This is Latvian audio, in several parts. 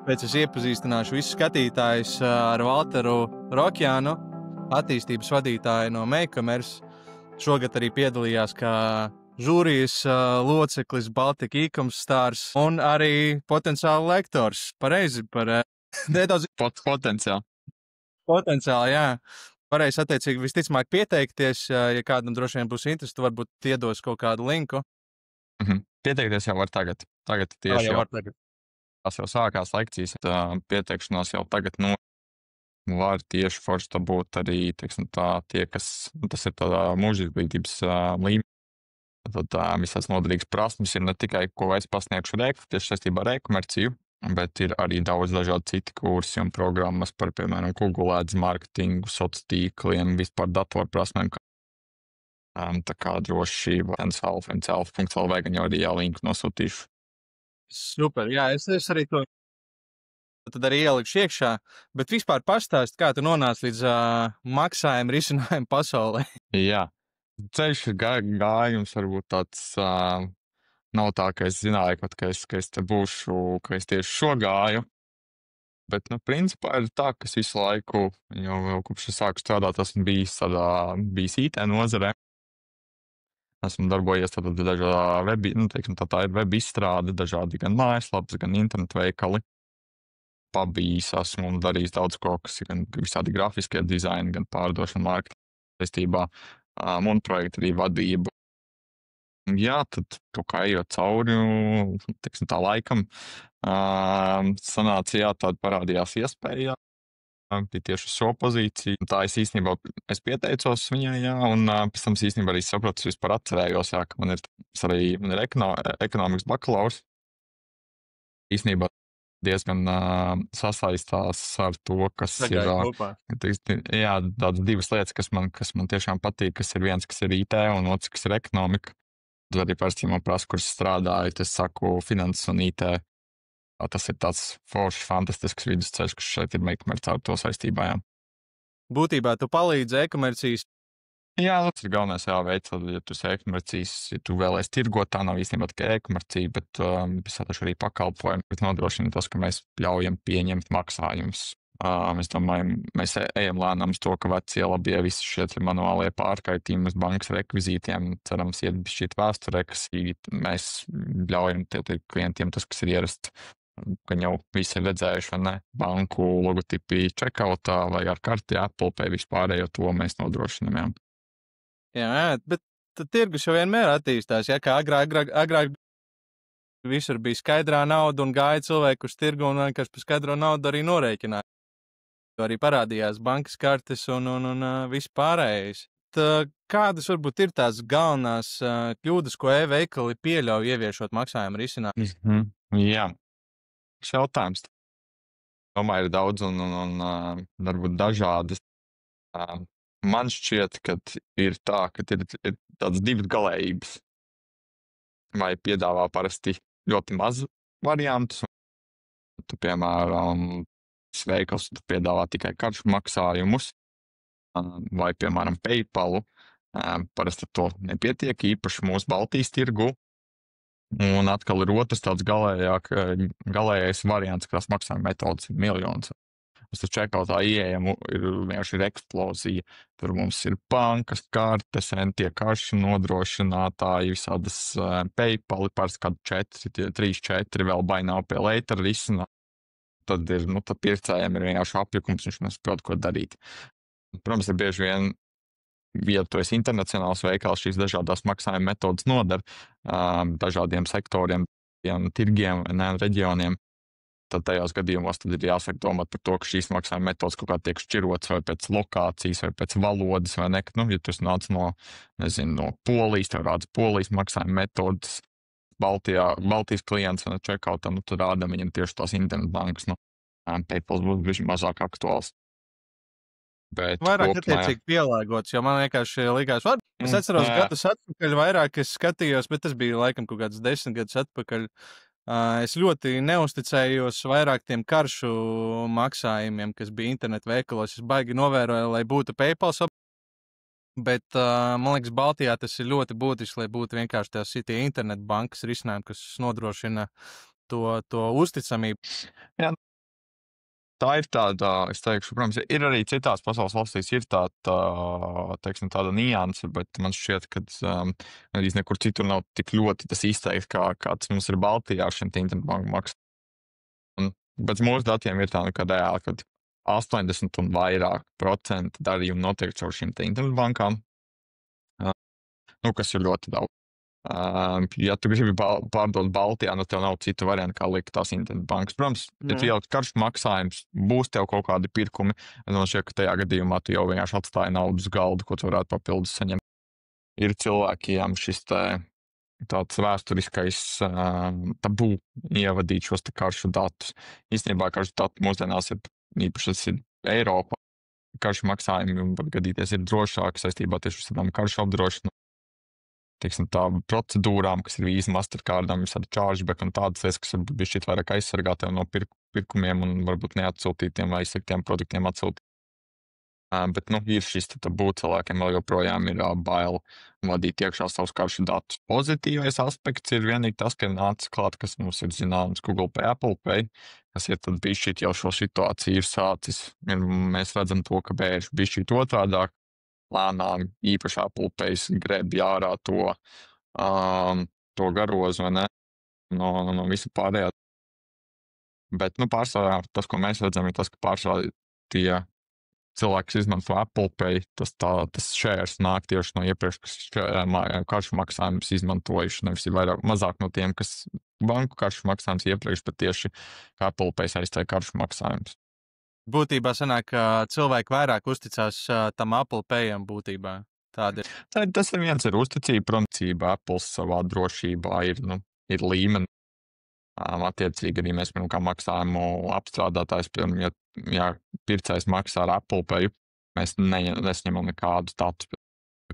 Pēc es iepazīstināšu visus skatītājus ar Valteru Rokjānu, attīstības vadītāju no Make-Commerce. Šogad arī piedalījās kā žūrijas loceklis Baltic e-commerce stars un arī potenciāli lektors. Pareizi par nedaudz Potenciāli. potenciāli, jā. Varēs attiecīgi visticamāk pieteikties, ja kādam droši vien būs interesi, tu varbūt iedos kaut kādu linku. Pieteikties jau var tagad. Tagad tieši jau jau var tagad. tās jau sākās lekcijas, pieteikšanos jau tagad var tieši forši būt arī, teiksim, tie, kas, tas ir tādā mūža izglītības līmenī. Tad visās noderīgas prasmes ir ne tikai, ko es pasniegšu tieši saistībā ar e-komerciju, bet ir arī daudz dažādi citi kursi un programmas par, piemēram, Google Ads marketingu, sociāliem tīkliem, vispār datorprasmēm. Tā kā droši NCLF.LV gan jau arī linku nosūtīšu. Super, jā, es arī to tad arī ielikšu iekšā, bet vispār pastāst, kā tu nonāci līdz maksājuma risinājumu pasaulē. Jā, ceļš ir gājums, varbūt tāds nav tā, ka es zināju, ka es te būšu, ka es tieši šo gāju, bet, principā ir tā, ka es visu laiku, jau kopš es sāku strādāt, esmu bijis IT nozarē. Esmu darbojies tātad dažādā tā ir web izstrāde, dažādi gan mājaslapas, gan internetu veikali. Pabijis esmu un darījis daudz ko, kas ir gan visādi grafiskie dizaini, gan pārdošana mārketinga saistībā, un projektu arī vadību. Jā, tad kaut kā ejot cauri, teiksim tā laikam, sanāca, tāda parādījās iespēja, bija tieši uz šo pozīciju. Tā es īstenībā, pieteicos viņai, un pēc tam es īstenībā arī sapratu, vispār atcerējos, ka man ir ekonomikas bakalaurs. Īstenībā diezgan sasaistās ar to, kas tādas divas lietas, kas man tiešām patīk, kas ir viens, kas ir IT, un otrs, kas ir ekonomika. Tad arī parasti man prasa, kur strādāju, es saku finanses un IT. Tas ir tāds foršs, fantastisks vidusceļš, kas šeit ir Make-Commerce ar to saistībā. Jā. Būtībā tu palīdzi e-komercijas. Jā, tas ir galvenais veids, ja tu esi e-komercijas, ja tu vēlēsi tirgot, tā nav īstenībā tikai e-komercija, bet visādi arī pakalpojumi, bet nodrošina tas, ka mēs ļaujam pieņemt maksājumus. Es domāju, mēs ejam lēnām uz to, ka vecie labie visi šie manuālie pārkaitījumi uz bankas rekvizītiem, cerams, iet šķiet vēsturē, kas mēs ļaujam klientiem tas, kas ir ierasts, ka jau visi ir redzējuši, vai ne, banku logotipi checkoutā vai ar karti Apple Pay vispārējo to mēs nodrošinām. Jā, bet tirgus jau vienmēr attīstās, kā agrāk visur bija skaidrā nauda un gāja cilvēku uz tirgu un vienkārši par skaidro naudu arī norēķināja. Arī parādījās bankas kartes un viss pārējais. Kādas varbūt ir tās galvenās kļūdas, ko e-veikali pieļauj ieviešot maksājumu risinājumu? Jā, šis jautājums. Domāju, ir daudz un varbūt dažādas. Man šķiet, ka ir tā, ka ir tādas divas galējības. Vai piedāvā parasti ļoti maz variantus. Tu, piemēram, veikals piedāvā tikai karšu maksājumus, vai, piemēram, PayPalu. Parasti to nepietiek, īpaši mūsu Baltijas tirgu. Un atkal ir otrs tāds galējais variants, kas maksājuma metodas ir miljonus. Mēs tur checkoutā ieejam, ir eksplozija. Tur mums ir bankas kartes, tie karšu nodrošinātāji, visādas PayPal, parasti kādu 3-4 vēl buy now pay later risināt. Tad ir, tad pircējiem ir vienkārši apjukums, viņš nesaprot, ko darīt. Protams, ir bieži vien, ja tu esi internacionāls veikals, šīs dažādās maksājuma metodas noder dažādiem sektoriem, tirgiem, reģioniem. Tad tajos gadījumos tad ir jāsaka domāt par to, ka šīs maksājuma metodas kaut kā tiek šķirotas vai pēc lokācijas vai pēc valodas vai ne. Ja tu nāc no Polijas, tev rāds Polijas maksājuma metodas, Baltijas klients un checkoutam, tad rādam viņam tieši tās internetbankas. PayPal būs bišķi mazāk aktuāls. Bet vairāk attiecīgi pielāgots, jo man vienkārši likās, es atceros gadus atpakaļ vairāk, es skatījos, bet tas bija laikam kaut kāds 10 gadus atpakaļ. Es ļoti neusticējos vairāk tiem karšu maksājumiem, kas bija internetu veikalos. Es baigi novēroju, lai būtu PayPal, bet man liekas, Baltijā tas ir ļoti būtiski, lai būtu vienkārši tās tie internetu bankas risinājumi, kas nodrošina to uzticamību. Jā, tā ir tāda, es teikšu, protams, ir arī citās pasaules valstīs ir tāda, teiksim, tāda nianse, bet man šķiet, ka arī nekur citur nav tik ļoti tas izteikts, kāds mums ir Baltijā ar šiem internetbanku maksām. Un pēc mūsu datiem ir tā, ka reāli, kad 80 un vairāk % darījumu notiek caur šīm internetbankām, kas ir ļoti daudz. Ja tu gribi pārdot Baltijā, nu tev nav citu variantu, kā likt tās internetbankas. Protams, ja tu ielikt karšu maksājums, būs tev kaut kādi pirkumi. Man šķiet, ka tajā gadījumā tu jau vienkārši atstāji naudu uz galdu, ko tu varētu papildus saņemt. Ir cilvēkiem šis tāds vēsturiskais tabū ievadīt šos karšu datus. Īstenībā karšu dati mūsdienās ir īpaši tas ir Eiropā. Karšu maksājumi var gadīties ir drošāki saistībā tieši ar tādām karšu apdrošinājumu. Teiksim, tā procedūrām, kas ir Visa, Mastercardam, visādi chargeback un tādas lietas, kas varbūt bija šķiet vairāk aizsargāt tev no pirkumiem un varbūt neatsūtītiem vai izsaktiem produktiem atsūtīt. Bet, ir šis tabū cilvēkiem vēl joprojām ir bail vadīt iekšā savus karšu datus. Pozitīvais aspekts ir vienīgi tas, ka ir nācis klāt, kas mums ir zināms Google Pay, Apple Pay, kas ir tad bišķīt jau šo situāciju ir sācis. Mēs redzam to, ka bērši bišķīt otrādāk. Lēnām īpaši Apple Pay grēbj ārā to garozu, vai ne, no visa pārējā. Bet, pārsvarā tas, ko mēs redzam, ir tas, ka pārsvarā tie cilvēki, kas izmanto Apple Pay, tas shares nāk tieši no iepriekš, kas karšu maksājumus izmantojuši, nevis ir mazāk no tiem, kas banku karšu maksājumus iepriekš, bet tieši Apple Pay aizstāja karšu maksājumus. Būtībā sanāk, ka cilvēki vairāk uzticās tam Apple Payam būtībā. Tāda ir. Tas ir viens ir uzticība, protams, Apple savā drošībā ir līmeni. Attiecīgi arī mēs, kā maksājumu apstrādātājs, ja pircējs maksā ar Apple Pay, mēs nesaņemam nekādus datus,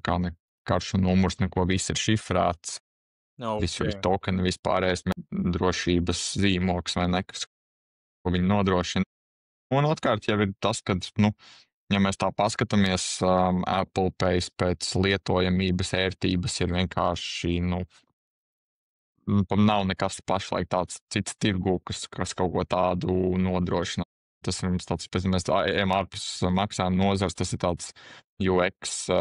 kā ne karšu numurs, neko, viss ir šifrēts. Visur ir tokeni, vispārējais drošības zīmoks vai nekas, ko viņi nodrošina. Un otrkārt jau ir tas, ka, ja mēs tā paskatāmies, Apple Pay pēc lietojamības, ērtības ir vienkārši, nav nekas pašlaik tāds cits tirgu, kas kaut ko tādu nodrošina. Tas ir tāds, pēc mēs ejam ārpus maksājuma nozars, tas ir tāds UX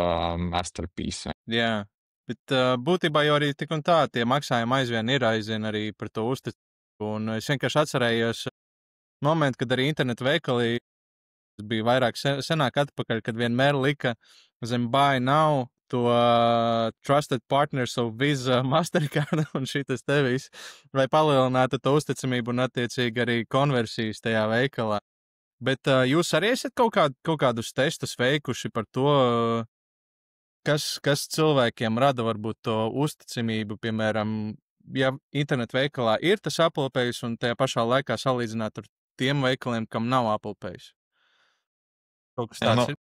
masterpiece. Jā, bet būtībā jau arī tik un tā tie maksājumi aizvien arī par to uzticību. Un es vienkārši atcerējos momentu, kad arī internetu veikalī bija vairāk senāk atpakaļ, kad vienmēr lika zem buy now to trusted partners of Visa, Mastercard un šitas tevis, lai palielinātu to uzticamību un attiecīgi arī konversijas tajā veikalā. Bet jūs arī esat kaut kādus testus veikuši par to, kas cilvēkiem rada varbūt to uzticamību, piemēram, ja internetu veikalā ir tas Apple Pay un tajā pašā laikā salīdzināt ar tiem veikaliem, kam nav Apple Pay. Kaut kas tāds ir?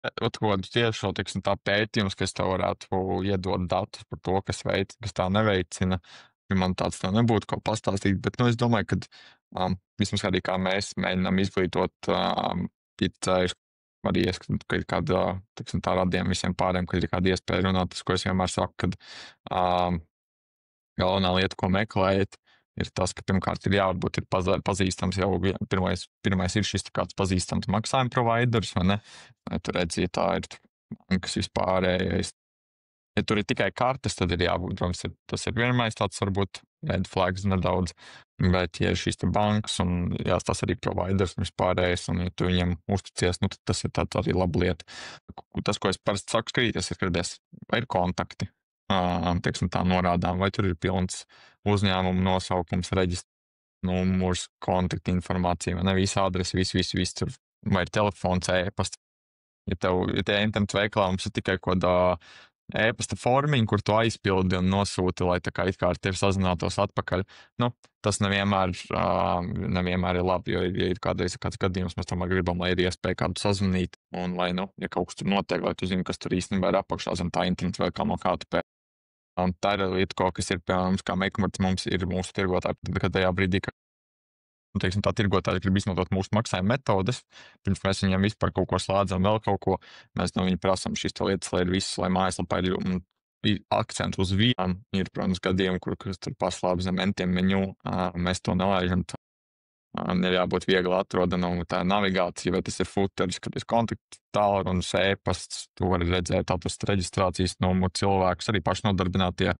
Tieši teiksim, tā pētījums, kas tev varētu iedot datus par to, kas veicina, kas tā neveicina. Man tāds tā nebūtu ko pastāstīt, bet es domāju, ka vismaz arī kā mēs mēģinām izglītot pircējus, arī ka ir kāda, teiksim, tā radiem visiem pārējiem, ka ir kāda iespēja runāt, tas, ko es vienmēr saku, kad galvenā lieta, ko meklējat, ir tas, ka pirmkārt ir jābūt pazīstams jau, pirmais ir šis kāds pazīstams maksājuma providers, vai ne? Vai tu redzi, tā ir bankas vispārējais. Ja tur ir tikai kartes, tad ir jābūt, protams, tas ir vienmēr tāds varbūt red flags nedaudz, bet ja ir šīs te bankas un tas arī providers vispārējais, un ja tu viņam uzticies, tad tas ir tāds arī laba lieta. Tas, ko es parasti saku skatīties, ir, vai ir kontakti. Teiksim, tā norādām, vai tur ir pilns uzņēmumu nosaukums, reģistra numurs, kontakta informācija, vai ne, visa adrese, viss tur, vai ir telefons, e-pasta. Ja tie internetu veikalā mums ir tikai kādā e-pasta formiņa, kur tu aizpildi un nosūti, lai tā kā it kā ar tevi sazinātos atpakaļ, tas nevienmēr ir labi, jo ja ir kādreiz kāds gadījums, mēs tomēr gribam, lai ir iespēja kādu sazvanīt, un lai, ja kaut kas tur notiek, lai tu zini, kas tur īstenībā ir apakšā zem tā internetu veikala no kā tu pēc. Un tā ir lieta, kas ir, piemēram, kā Makemarts mums ir mūsu tirgotāji, kad tajā brīdī, ka, teiksim, tā tirgotāji grib izmantot mūsu maksājuma metodes, pirms mēs viņam vispār kaut ko slēdzam, vēl kaut ko, mēs no viņa prasam šīs lietas, lai ir viss, lai mājaslapā ir akcentu uz vienu, ir, protams, gadījumi, kur tur paslēp zem entiem menu, mēs to nelaižam. Ir jābūt viegli atrodamam, tā navigācija, vai tas ir footeris, kad ir kontaktu tālrunis, e-pasts, tu vari redzēt, atrast reģistrācijas numuru cilvēkus, arī pašnodarbinātie.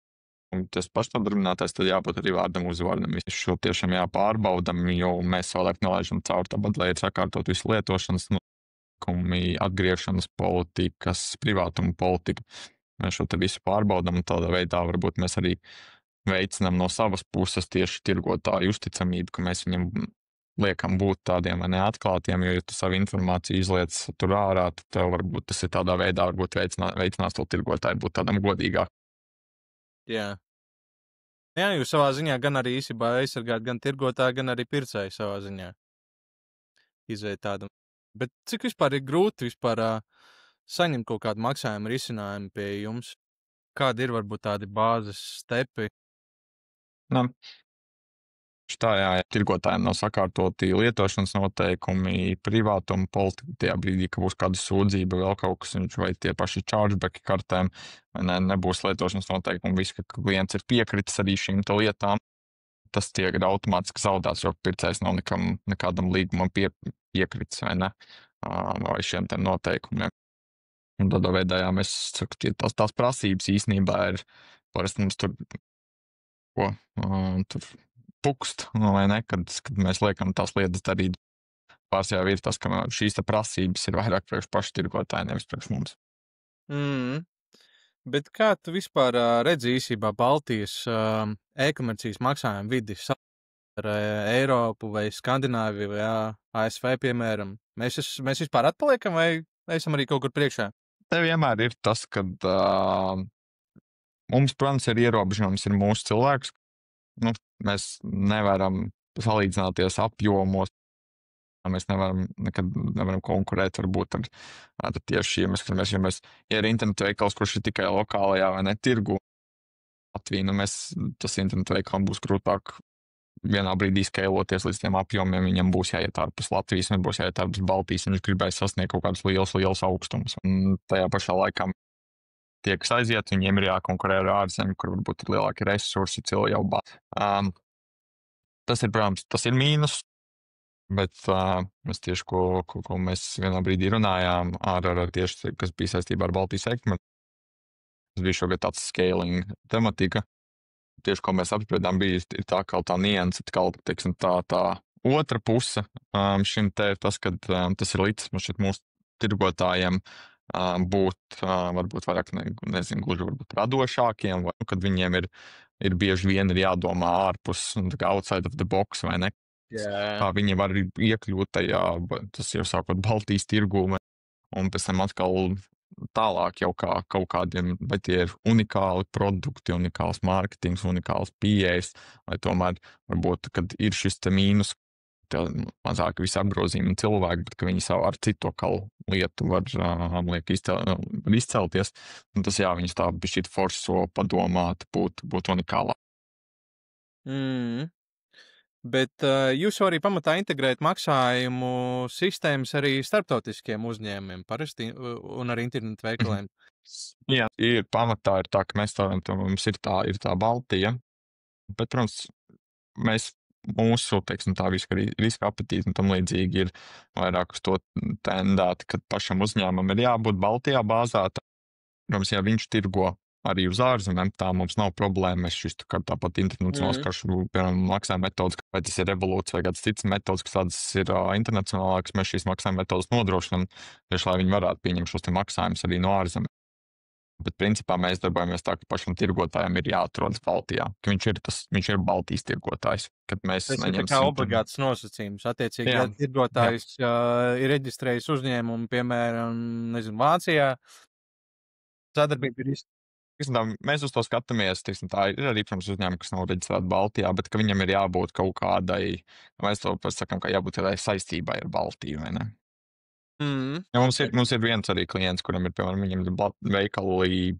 Un tas pašnodarbinātais tad jābūt arī vārdam uzvārdam. Visu šo tiešām jāpārbaudam, jo mēs vēl nelaižam cauri tāpat, lai ir sakārtot visu lietošanas notikumu, atgriešanas politikas, privātuma politika. Mēs šo te visu pārbaudam, un tādā veidā varbūt mēs arī veicinām no savas puses tieši tirgotāju uzticamību, ka mēs viņam liekam būt tādiem vai neatklātiem, jo, ja tu savu informāciju izliec tur ārā, tad tev varbūt tas ir tādā veidā, varbūt veicinās to tirgotāju būt tādam godīgāk. Jā. Jā, jūs savā ziņā gan arī īstenībā aizsargāt gan tirgotāju, gan arī pircēju savā ziņā. Izvērt tādu. Bet cik vispār ir grūti saņemt kaut kādu maksājumu risinājumu pie jums? Kādi ir varbūt tādi bāzes stepi? Tā jā, tirgotājiem nav sakārtoti lietošanas noteikumi, privātuma politika, tajā brīdī, ka būs kāda sūdzība, vēl kaut kas, vai tie paši chargebacki kartēm, vai nebūs lietošanas noteikumi, viss, ka klients ir piekritis arī šīm lietām, tas tiek automātiski zaudēts, jo pircējs nav nekādam līgumam piekritis, vai ne, vai šiem te noteikumiem. Un tādā veidā, jā, mēs saku, tās prasības īstenībā ir, parasti mums tur pukst, vai ne, kad mēs liekam tās lietas darīt. Pārsvarā ir tas, ka šīs prasības ir vairāk priekš pašu tirgotāju, nevis priekš mums. Bet kā tu vispār redzi īsībā Baltijas e-komercijas maksājumu vidi ar Eiropu vai Skandināviju vai ASV, piemēram? Mēs vispār atpaliekam vai esam arī kaut kur priekšā? Te vienmēr ir tas, ka mums, protams, ir ierobežojums, ir mūsu cilvēks. Mēs nevaram salīdzināties apjomos. Mēs nekad nevaram konkurēt varbūt ar tieši, ja mēs ir internetu veikals, kurš ir tikai lokālajā vai ne tirgu Latviju, tas internetu veikalam būs grūtāk vienā brīdī skailoties līdz tiem apjomiem, viņam būs jāiet ārpus Latvijas, un būs jāiet ārpus Baltijas, un viņš gribēs sasniegt kaut kādus lielus augstumus. Un tajā pašā laikā tie, kas aiziet, viņiem ir jākonkurē ar ārzemju, kur varbūt ir lielāki resursi, cilvēki jau bāz. Tas ir, protams, tas ir mīnus, bet mēs tieši, ko mēs vienā brīdī runājām ar tieši, kas bija saistībā ar Baltijas e-komerciju, tas bija šogad tāds scaling tematika. Tieši, ko mēs apspriedām, bija tā kā tā nianse, teiksim, tā otra puse šim te ir tas, ka tas ir līdz mūsu tirgotājiem būt varbūt vairāk, nezinu, gluži varbūt radošākiem, vai kad viņiem ir bieži vien ir jādomā ārpus, outside of the box, vai ne? Kā viņi var iekļūt tajā, tas jau sākot Baltijas tirgū, un pēc tam atkal tālāk jau kā kaut kādiem, vai tie ir unikāli produkti, unikāls mārketings, unikāls pieejas, vai tomēr varbūt, kad ir šis te mīnus, mazāk visi apgrozījumi cilvēki, bet ka viņi savu ar citu lietu var izcelties, un tas jā, viņus tā bišķīt forso padomāt, būt unikālā. Bet jūs arī pamatā integrējat maksājumu sistēmas arī starptautiskiem uzņēmumiem parasti un arī internetu veikaliem. Jā, pamatā ir tā, ka mums ir tā Baltija, bet, protams, mūsu, teiksim, tā riska apetīti un tam līdzīgi ir vairāk uz to tendēti, kad pašam uzņēmumam ir jābūt Baltijā bāzēta. Protams, ja viņš tirgo arī uz ārzemēm, tā mums nav problēma. Mēs šis tāpat internetu noskaršu, piemēram, maksājuma metodas, vai tas ir Revolūts vai kāds cits metodas, kas tādas ir internacionālākas, mēs šīs maksājuma metodas nodrošinām, tieši lai viņi varētu pieņemt šos te maksājumus arī no ārzemēm. Bet principā mēs darbojamies tā, ka pašam tirgotājam ir jāatrodas Baltijā, ka viņš ir Baltijas tirgotājs. Tas ir kā obligāts nosacījums. Attiecīgi, ja tirgotājs ir reģistrējis uzņēmumu, piemēram, nezinu, Vācijā, sadarbība ir Mēs uz to skatāmies, teiksim, tā ir arī, protams, uzņēmumi, kas nav reģistrēti Baltijā, bet ka viņam ir jābūt kaut kādai, mēs to sakām, ka jābūt kādai saistībai ar Baltiju, vai ne? Ja mums ir viens arī klients, kuram ir, piemēram, viņam ir veikali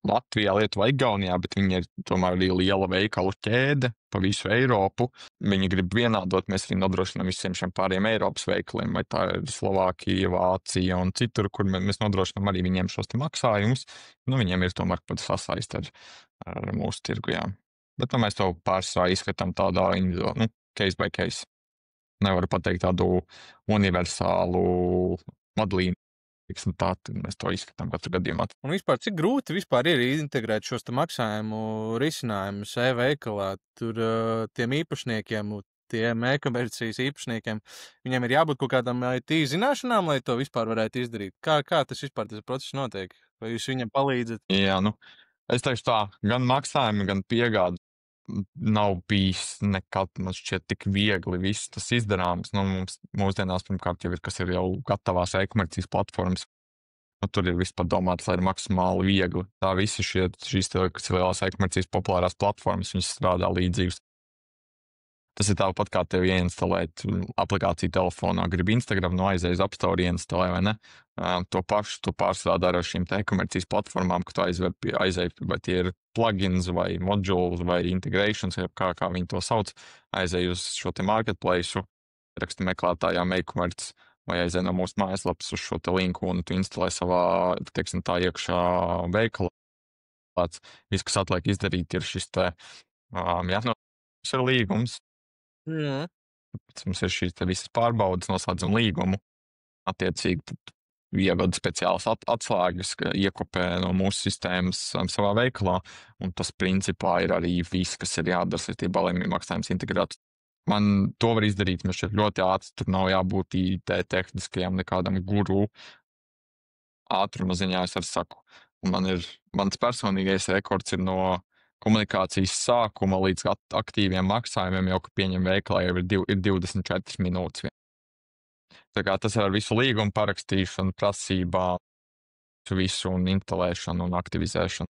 Latvijā, Lietuvā, Igaunijā, bet viņi ir tomēr arī liela veikalu ķēde pa visu Eiropu. Viņi grib vienādot, mēs arī nodrošinām visiem šiem pāriem Eiropas veikaliem, vai tā ir Slovākija, Vācija un citur, kur mēs nodrošinām arī viņiem šos te maksājumus. Viņiem ir tomēr pat sasaist ar mūsu tirgu, jā. Bet mēs to pārsvarā izskatām tādā case by case. nevaru pateikt tādu universālu modlīnu. Tā mēs to izskatām katru gadījumā. Un vispār, cik grūti vispār ir integrēt šos maksājumu risinājumus e-veikalā? Tur tiem īpašniekiem, tiem e-komercijas īpašniekiem, viņiem ir jābūt kaut kādām IT zināšanām, lai to vispār varētu izdarīt. Kā tas vispār tas process notiek? Vai jūs viņam palīdzat? Jā, es teikšu tā, gan maksājumi, gan piegādes nav bijis nekad, man šķiet, tik viegli viss tas izdarāms. Mums mūsdienās pirmkārt jau ir, kas ir jau gatavās e-komercijas platformas. Tur ir viss padomāts, lai ir maksimāli viegli. Tā visi šīs kas ir lielās e-komercijas populārās platformas, viņas strādā līdzīgas. Tas ir tāpat kā tev ieinstalēt aplikāciju telefonā. Gribi Instagram, aizies uz App Store ieinstalē, vai ne? To pašu tu pārsvarā dari ar šīm e-komercijas platformām, ka tu aizej, vai tie ir plugins, vai modules, vai integrations, kā viņi to sauc, aizej uz šo te marketplace, raksti meklētājā e-komercijas, vai aizej no mūsu mājaslapas uz šo te linku, un tu instalē savā, teiksim tā, iekšā veikalā. Viss, kas atliek izdarīt, ir šis te, tas ir līgums. Mums ir šīs visas pārbaudas, noslēdzam līgumu. Attiecīgi, tad ievada speciālas atslēgas, iekopē no mūsu sistēmas savā veikalā, un tas principā ir arī viss, kas ir jādara saistībā, lai maksājums integrētu. Man to var izdarīt, man šķiet ļoti ātri, tur nav jābūt IT tehniskajam nekādam guru. Ātruma ziņā es arī saku. Un mans personīgais rekords ir no komunikācijas sākuma līdz aktīviem maksājumiem, jau ka pieņem veikalā jau ir 24 minūtes. Tā kā tas ir ar visu līgumu parakstīšanu, prasībā, visu un instalēšanu un aktivizēšanu.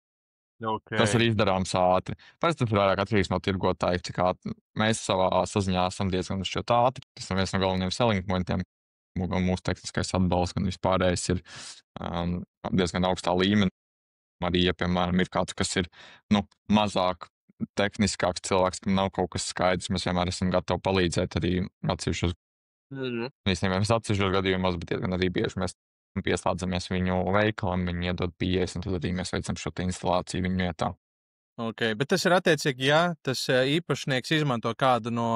Okay. Tas ir izdarāms ātri. Parasti tas ir vairāk atkarīgs no tirgotāja, cik ātri. Mēs savā saziņā esam diezgan šķiet ātri. Tas ir viens no galvenajiem selling pointiem. Mūsu tehniskais atbalsts, gan vispārējais ir diezgan augstā līmenī. Arī, ja, piemēram, ir kāds, kas ir mazāk tehniskāks cilvēks, kam nav kaut kas skaidrs, mēs vienmēr esam gatavi palīdzēt arī atsevišķos. Īstenībā mēs atsevišķos gadījumos, bet diezgan arī bieži mēs pieslēdzamies viņu veikalam, viņi iedod pieejas, un tad arī mēs veicam šo instalāciju viņu vietā. Ok, bet tas ir attiecīgi, ja tas īpašnieks izmanto kādu no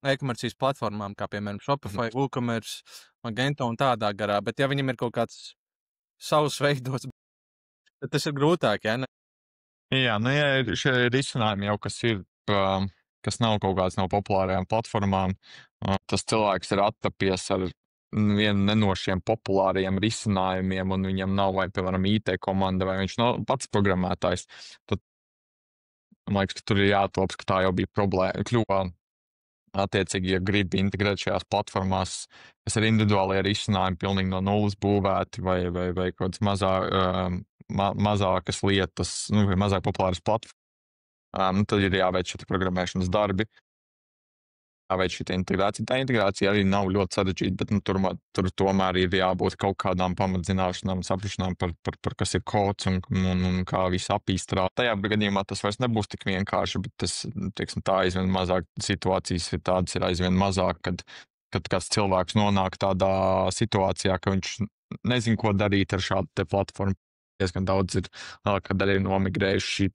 e-komercijas platformām, kā piemēram Shopify, WooCommerce, Magento un tādā garā, bet ja viņam ir kaut kāds savs veidots, tad tas ir grūtāk, ja ne? Jā, ja ir šie risinājumi jau, kas ir, kas nav kaut kāds no populārajām platformām, tas cilvēks ir attapies ar vienu no šiem populārajiem risinājumiem, un viņam nav, vai, piemēram, IT komanda, vai viņš nav pats programmētājs, tad, man liekas, ka tur ir jātops, ka tā jau bija problēma, kļuva. Attiecīgi, ja gribi integrēt šajās platformās, kas ir individuālie risinājumi, pilnīgi no nulles būvēti, vai kaut kādas mazākas lietas, vai mazāk populāras platformas, tad ir jāveic šie programmēšanas darbi, jāveic šī integrācija. Tā integrācija arī nav ļoti sarežģīta, bet tur tomēr ir jābūt kaut kādām pamatzināšanām, saprašanām par kas ir kods un kā viss apīstrā. Tajā gadījumā tas vairs nebūs tik vienkārši, bet tas, teiksim, tā aizvien mazāk situācijas ir tādas, ir aizvien mazāk, kad kāds cilvēks nonāk tādā situācijā, ka viņš nezin, ko darīt ar šādu te platformu. Diezgan daudz ir, kad arī nomigrējuši šī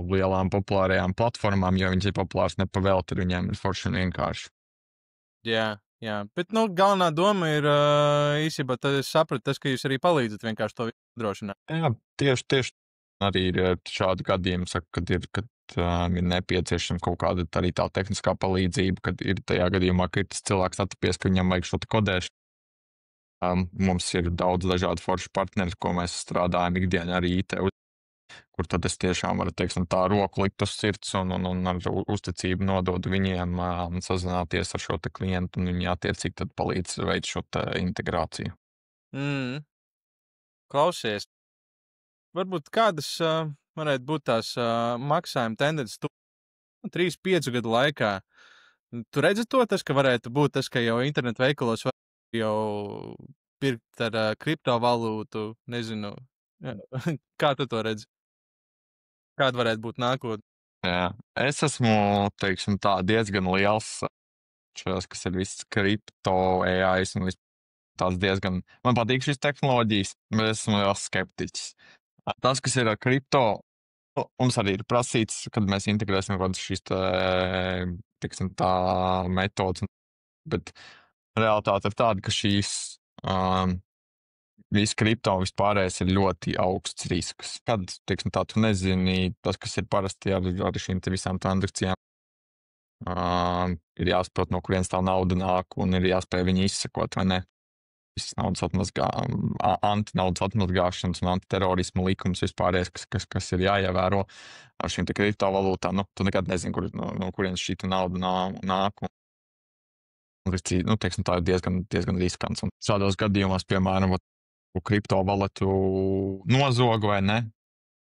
lielām populārajām platformām, jo viņas ir populāras nepavēlt, ar viņiem ir forši un vienkārši. Jā, bet, galvenā doma ir īsībā, tad es sapratu tas, ka jūs arī palīdzat vienkārši to drošināt. Jā, tieši arī ir šādi gadījumi, kad ir nepieciešama kaut kāda arī tā tehniskā palīdzība, kad ir tajā gadījumā, ka ir tas cilvēks attapies, ka viņam vajag šo kodēšanu. Mums ir daudz dažādu foršu partneri, ko mēs strādājam ikdienā arī IT, kur tad es tiešām varu, teiksim, tā roku likt uz sirds un ar uzticību nododu viņiem sazināties ar šo te klientu, un viņi attiecīgi tad palīdz veikt šo te integrāciju. Klausies, varbūt kādas varētu būt tās maksājuma tendences 3-5 gadu laikā. Tu redzi to, tas, ka varētu būt tas, ka jau internetu veikalos var jau pirkt ar kriptovalūtu, nezinu, kā tu to redzi? Kāda varētu būt nākotne? Jā, es esmu, teiksim tā, diezgan liels, kas ir viss kripto, AI un tās diezgan, man patīk šīs tehnoloģijas, bet esmu liels skeptiķis. Tas, kas ir ar kripto, mums arī ir prasīts, kad mēs integrēsim kādas šīs, teiksim tā, metodas bet realitāte ir tāda, ka šīs visi kripto vispārējais ir ļoti augsts risks. Kad, teiksim tā, tu nezini, tas, kas ir parasti ar šīm te visām transakcijām, ir jāsaprot, no kurienes tā nauda nāk, un ir jāspēj viņu izsekot, vai ne? Visas naudas antinaudas atmazgāšanas un antiterorismu likums vispārējais, kas ir jāievēro ar šīm te kriptovalūtām. Tu nekad nezini, no kurienes šī nauda nāk. Teiksim, tā ir diezgan riskants. Un šādos gadījumos, piemēram, kriptovalūtu nozogu vai ne?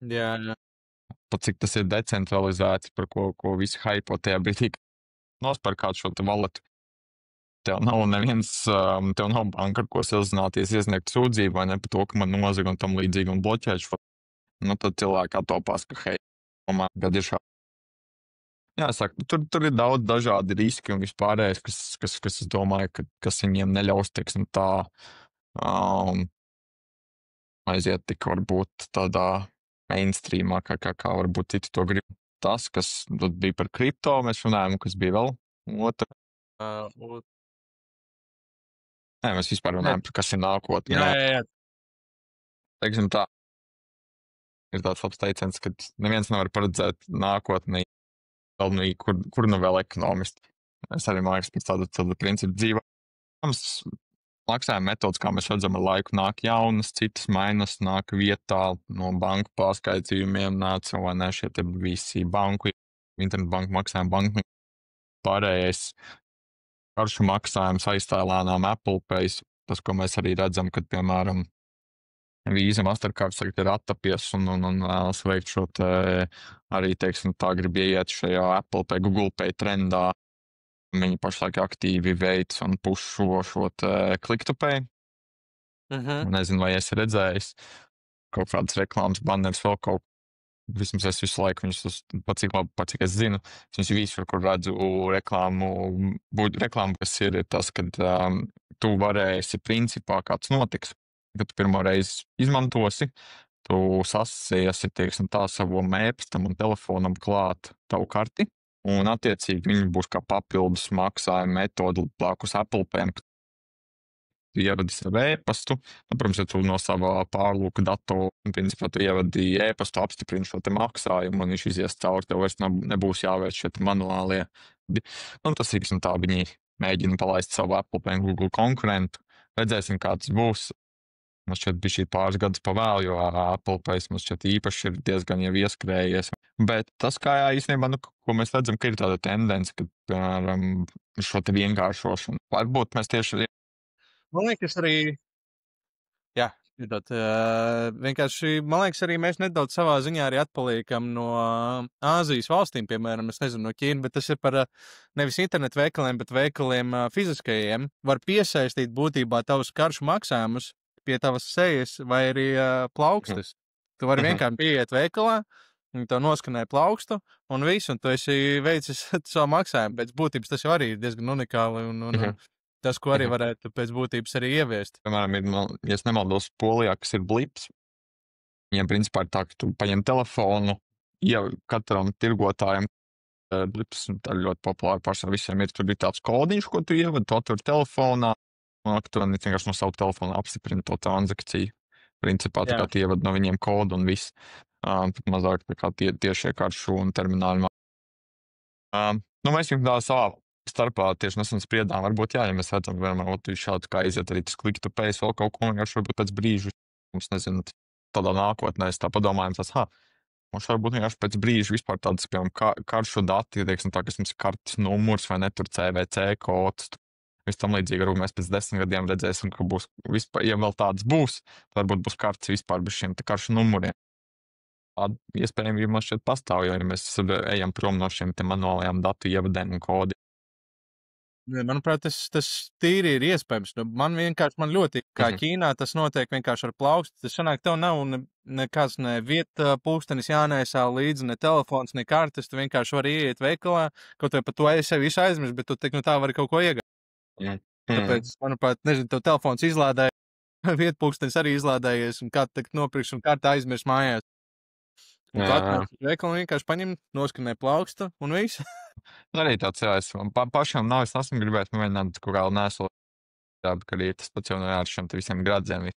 Jā. Pat cik tas ir decentralizēts, par ko visi haipo tajā brīdī, nospēr kādu šo te valūtu. Tev nav neviens, tev nav banka, ar ko sazināties, iesniegt sūdzību vai ne par to, ka man nozaga un tam līdzīgi un bloķēšu. Tad cilvēki atopās, ka hei, gad ir šādi. Jāsaka, tur ir daudz dažādi riski un vispārējais, kas es domāju, kas viņiem neļaus, teiksim tā, aiziet tik varbūt tādā mainstreamā, kā varbūt citi to grib. Tas, kas bija par kripto, mēs runājam, kas bija vēl otra. Nē, mēs vispār runājam par kas ir nākotnē. Jā. Teiksim tā, ir tāds labs teiciens, ka neviens nevar paredzēt nākotnī, kur nu vēl ekonomisti. Es arī māju pēc tāda principu dzīvē. Maksājuma metodas, kā mēs redzam, ar laiku nāk jaunas, citas mainas, nāk vietā no banku pārskaitījumiem, nāca vai ne šie te visi banku, internetbanku maksājuma banku. Pārējais karšu maksājums aizstāja lēnām Apple Pay, tas, ko mēs arī redzam, kad, piemēram, Visa Mastercard tagad ir attapies un vēlas veikt šo te arī, teiksim, tā grib ieiet šajā Apple Pay, Google Pay trendā. Viņi pašlaik aktīvi veic un puš šo te Click to Pay. Nezinu, vai esi redzējis kaut kādas reklāmas, banners, vēl kaut. Vismaz es visu laiku viņus, pat cik es zinu, viņus visur, kur redzu reklāmu, kas ir tas, kad tu varēsi principā kāds notiks, kad tu pirmo reizi izmantosi, tu sasiesi, teiksim tā, savu mēpstam un telefonam klāt tavu karti, un attiecīgi viņi būs kā papildus maksājuma metoda blakus Apple Pay. Tu ievadi savu e-pastu, protams, ja tu no savā pārlūka datora, principā tu ievadi e-pastu, apstiprini šo te maksājumu, un viņš izies cauri, tev vairs nebūs jāveic šie manuālie. Tas ir, tā viņi mēģina palaist savu Apple Pay un Google konkurentu. Redzēsim, kā tas būs. Man šķiet bija šī pāris gadus pavēl, jo Apple Pay man šķiet īpaši ir diezgan jau ieskrējies. Bet tas, kā īstenībā, ko mēs redzam, ka ir tāda tendence, ka, piemēram, šo te vienkāršošanu. Varbūt mēs tieši Man liekas, arī, vienkārši, man liekas, arī mēs nedaudz savā ziņā arī atpaliekam no Āzijas valstīm, piemēram, es nezinu, no Ķīna, bet tas ir par nevis internetu veikaliem, bet veikaliem fiziskajiem. Var piesaistīt būtībā tavus karšu maksājumus pie tavas sejas vai arī plaukstas. Tu vari vienkārši pieiet veikalā, un tev noskanē plaukstu, un visu, un tu esi veicis savu maksājumu. Pēc būtības tas jau arī ir diezgan unikāli, un tas, ko arī varētu pēc būtības arī ieviest. Piemēram, ja es nemaldos, Polijā, kas ir blips, viņiem principā ir tā, ka tu paņem telefonu, katram tirgotājam blips, tā ir ļoti populāra pārsvarā visiem ir, tur ir tāds kodiņš, ko tu ievadi, tu atver telefonā, un tu vienkārši no savu telefonu apstiprini to transakciju. Principā tā kā tu ievadi no viņiem kodu un viss, pat mazāk tā kā tiešie karšu un termināļi. Mēs jau tā savā starpā tieši nesen spriedām, varbūt ja mēs redzam, piemēram, šādu kā iziet arī tas Click to Pay, vēl kaut ko vienkārši varbūt pēc brīža, mums nezinu, tādā nākotnē es tā padomājam, mums varbūt vienkārši pēc brīža vispār tādas, piemēram, karšu dati, teiksim tā, kas mums ir kartes numurs vai ne, tur CVC kods, viss tam līdzīgi, varbūt mēs pēc 10 gadiem redzēsim, ka būs vispār, ja vēl tādas būs, varbūt būs kartes vispār bez šiem te karšu numuriem. Iespējami, man šķiet pastāv, jo ja mēs ejam prom no šiem te manuālajām datu ievadēm un kodi. Manuprāt, tas tīri ir iespējams. Man ļoti, kā Ķīnā, tas notiek vienkārši ar plaukstu. Tas sanāk, tev nav nekāds ne vieta pulkstenis jānēsā līdzi, ne telefons, ne kartes. Tu vienkārši vari ieiet veikalā, kaut vai par to sevi visu aizmirst, bet tu tā vari kaut ko iegūt. Tāpēc, manuprāt, nezinu, tev telefons izlādēja, vieta pulkstenis arī izlādējies, un kā teikt nopirks, un kā tā aizmirst mājās. Un tu atnāc uz veikalu un vienkārši paņem, noskanē plaukstu un viss. Arī tāds, jā, es pašam nav, es esmu gribējis mēģināt, kur vēl nesu, ka arī tas pats jau ar šiem visiem gradziem.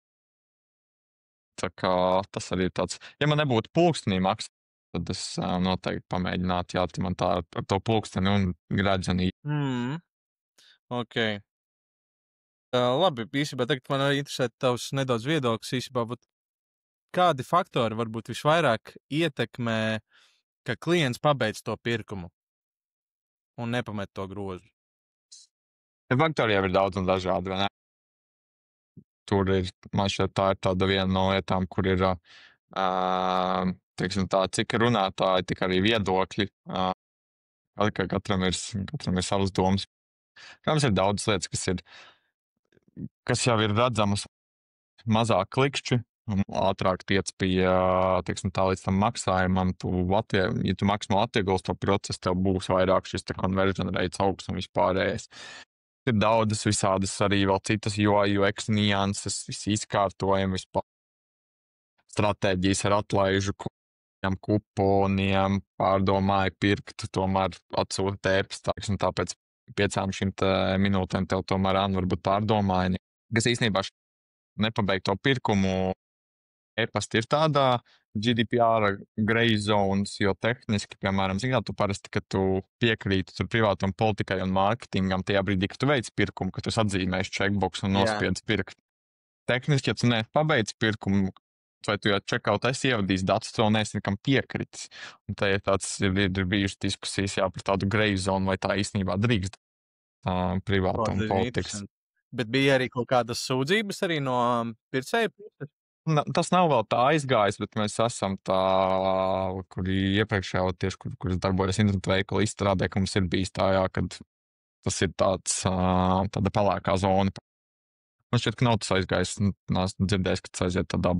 Tā kā tas arī ir tāds, ja man nebūtu pulkstenī maksā, tad es noteikti pamēģinātu, jā, man tā ar to pulksteni un gradzeni. Ok. Labi, īstenībā tagad man arī interesē tavs nedaudz viedoklis īstenībā, kādi faktori varbūt visvairāk ietekmē, ka klients pabeidz to pirkumu un nepamet to grozu? Faktori jau ir daudz un dažādi, vai ne? Tur ir, man šķiet, tā ir tāda viena no lietām, kur ir, teiksim tā, cik runātāji, tik arī viedokļi. Katram ir savas domas. Protams, ir daudz lietas, kas jau ir redzamas, mazāk klikšķi, un ātrāk tiec pie, teiksim tā, līdz tam maksājumam. Ja tu maksimāli atvieglos to procesu, tev būs vairāk šis conversion rates augsts un vispārējais. Ir daudzas visādas arī vēl citas UI, UX nianses, visi izkārtojumi, vispār stratēģijas ar atlaižu kuponiem, pārdomāju pirkt, tomēr atsūta e-pastā, un tāpēc 5 šīm minūtēm tev tomēr varbūt pārdomāja. Kas īstenībā nepabeigto pirkumu e-pasta ir tādā GDPR grey zones, jo tehniski, piemēram, tu parasti, kad tu piekrīti tur privātam politikai un mārketingam, tajā brīdī, kad tu veic pirkumu, kad tu atzīmēsi checkbox un nospiedz pirkt. Tehniski, ja tu nepabeidz pirkumu, vai tu jau checkout esi ievadījis datus, tu vēl neesi nekam piekritis. Un tā ir bijušas diskusijas par tādu grey zone, vai tā īstenībā drīkst privātam politikas. Bet bija arī kaut kādas sūdzības arī no pircēju puses? Tas nav vēl tā aizgājis, bet mēs esam tā, kuri iepriekšējā tieši, kur darbojas internetu veikalu izstrādē, ka mums ir bijis tā, jā, kad tas ir tāda pelēkā zona. Man šķiet, ka nav tas aizgājis, neesmu dzirdējis, ka tas aiziet tādā